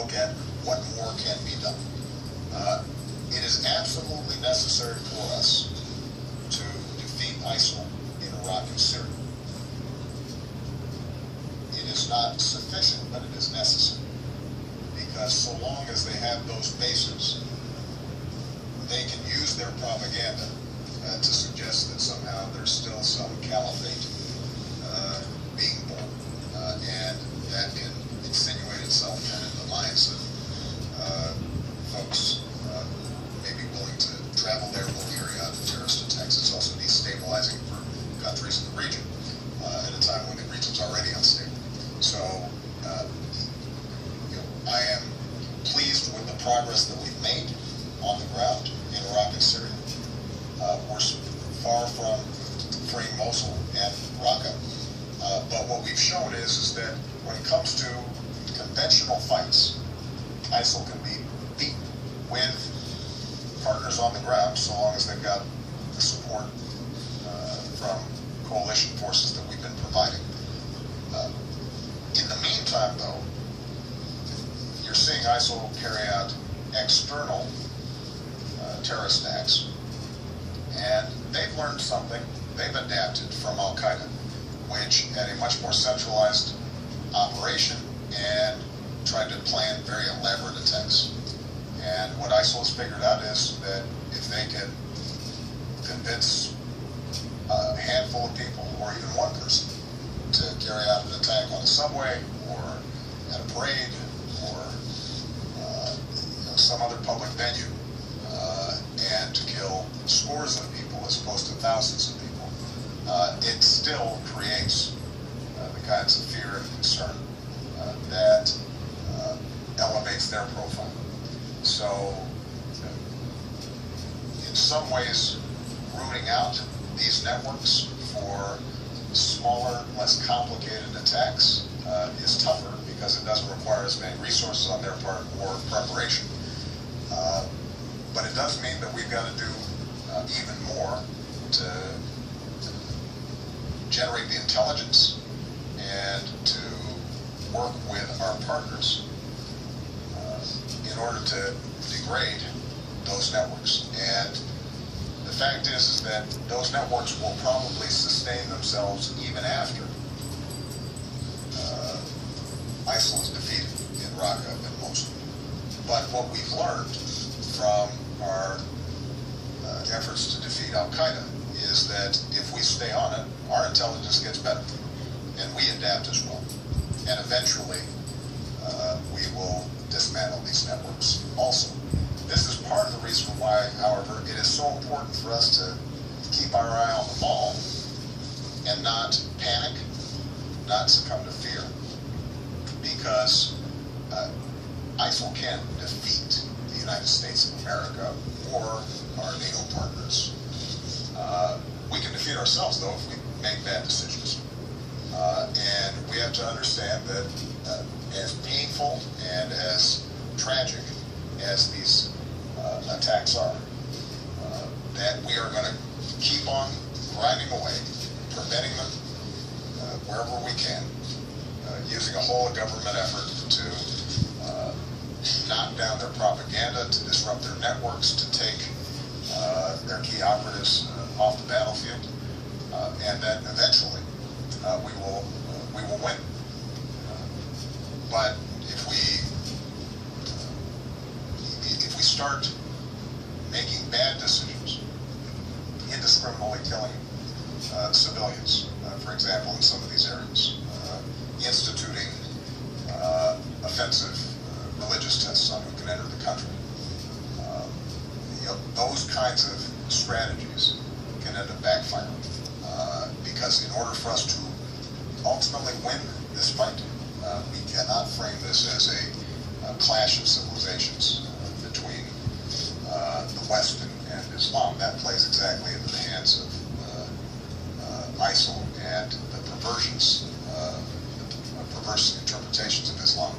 look at what more can be done. It is absolutely necessary for us to defeat ISIL in Iraq and Syria. It is not sufficient, but it is necessary. Because so long as they have those bases, they can use their propaganda to suggest that somehow there's still some caliphate being born. And that can insinuate itself in the minds of folks who may be willing to travel there will carry out terrorist attacks. It's also destabilizing for countries in the region at a time when the region's already unstable. So I am pleased with the progress that we've made on the ground in Iraq and Syria. We're far from freeing Mosul and Raqqa. But what we've shown is that when it comes to conventional fights, ISIL can be beaten with partners on the ground, so long as they've got the support from coalition forces that we've been providing. In the meantime, though, you're seeing ISIL carry out external terrorist acts, and they've learned something. They've adapted from Al-Qaeda, which had a much more centralized operation and tried to plan very elaborate attacks. And what ISIL has figured out is that if they can convince a handful of people, or even one person, to carry out an attack on a subway, or at a parade, or some other public venue, and to kill scores of people as opposed to thousands of people, it still creates the kinds of fear and concern that elevates their profile. So, in some ways, rooting out these networks for smaller, less complicated attacks is tougher because it doesn't require as many resources on their part or preparation. But it does mean that we've got to do even more to generate the intelligence and to work with our partners in order to degrade those networks. And the fact is that those networks will probably sustain themselves even after ISIL is defeated in Raqqa and Mosul. But what we've learned from our efforts to defeat Al-Qaeda is that if we stay on it, our intelligence gets better, and we adapt as well. And eventually, we will dismantle these networks also. This is part of the reason why, however, it is so important for us to keep our eye on the ball and not panic, not succumb to fear, because ISIL can't defeat the United States of America or our NATO partners. We can defeat ourselves, though, if we make bad decisions. And we have to understand that as painful and as tragic as these attacks are, that we are going to keep on grinding away, preventing them wherever we can, using a whole government effort to knock down their propaganda, to disrupt their networks, to take their key operatives off the battlefield, and then eventually we will win. But if we start making bad decisions, indiscriminately killing civilians, for example, in some of these areas, instituting offensive religious tests on who can enter the country, those kinds of strategies can end up backfiring. Because in order for us to ultimately win this fight, we cannot frame this as a clash of civilizations between the West and Islam. That plays exactly into the hands of ISIL and the perverse interpretations of Islam